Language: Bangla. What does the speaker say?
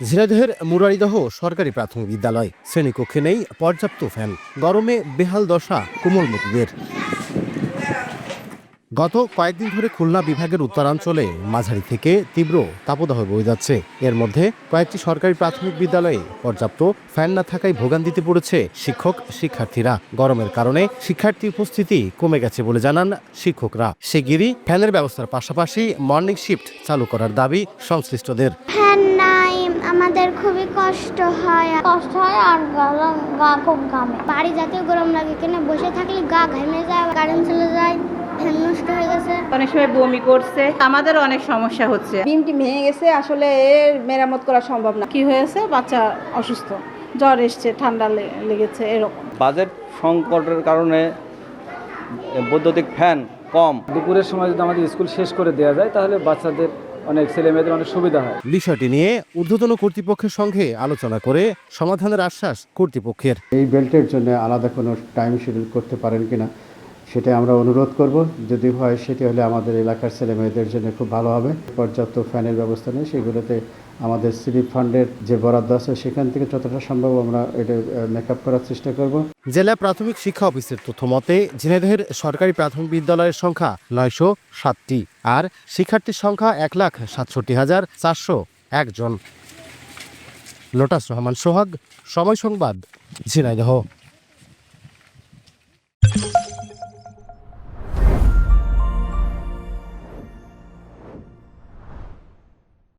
ঝিনাইদহের মুরারীদহ সরকারি প্রাথমিক বিদ্যালয়, শ্রেণীকক্ষে নেই পর্যাপ্ত ফ্যান, গরমে বেহাল দশা কোমলমতিদের। গত কয়েকদিন ধরে খুলনা বিভাগের উত্তরাঞ্চলে মাঝারি থেকে তীব্র তাপদাহ বয়ে যাচ্ছে। এর মধ্যে কয়েকটি সরকারি প্রাথমিক বিদ্যালয়ে পর্যাপ্ত ফ্যান না থাকায় ভোগান্তিতে পড়েছে শিক্ষক শিক্ষার্থীরা। গরমের কারণে শিক্ষার্থী উপস্থিতি কমে গেছে বলে জানান শিক্ষকরা। শিগগিরই ফ্যানের ব্যবস্থার পাশাপাশি মর্নিং শিফট চালু করার দাবি সংশ্লিষ্টদের। ফ্যান নাই, আমাদের খুবই কষ্ট হয় আর গা খুব ঘামে। বাড়ি জাতীয় গরম লাগে, কেন বসে থাকলে গা ঘেমে যায়, কারেন্ট চলে যায়, ফ্যান নষ্ট হয়ে গেছে। অনেক সময় বমি করছে, আমাদের অনেক সমস্যা হচ্ছে। বিমটি ভেঙে গেছে, আসলে এর মেরামত করা সম্ভব না। কি হয়েছে, বাচ্চা অসুস্থ, জ্বর এসছে, ঠান্ডা লেগেছে, এরকম। বাজেট সংকটের কারণে বৈদ্যুতিক ফ্যান কম। দুপুরের সময় যদি আমাদের স্কুল শেষ করে দেওয়া যায় তাহলে বাচ্চাদের অনেক ছেলেমেয়েদের অনেক সুবিধা হয়। বিষয়টি নিয়ে ঊর্ধ্বতন কর্তৃপক্ষের সঙ্গে আলোচনা করে সমাধানের আশ্বাস কর্তৃপক্ষের। এই বেল্টের জন্য আলাদা কোনো টাইম শিডিউল করতে পারেন কিনা সেটা আমরা অনুরোধ করব। যদি হয় সেটি হলে আমাদের এলাকার ছেলেমেয়েদের জন্য খুব ভালো হবে। পর্যাপ্ত ফ্যানের ব্যবস্থা নেই, সেগুলোতে আমাদের সিলিপ ফান্ডের যে বরাদ্দ আছে সেখান থেকে যতটা সম্ভব আমরা এটা মেকআপ করার চেষ্টা করব। জেলা প্রাথমিক শিক্ষা অফিসের তথ্য মতে ঝিনাইদহের সরকারি প্রাথমিক বিদ্যালয়ের সংখ্যা ৯০৭টি আর শিক্ষার্থীর সংখ্যা ১,৬৭,৪০১ জন। লোটাস রহমান সোহাগ, সময় সংবাদ, ঝিনাইদহ।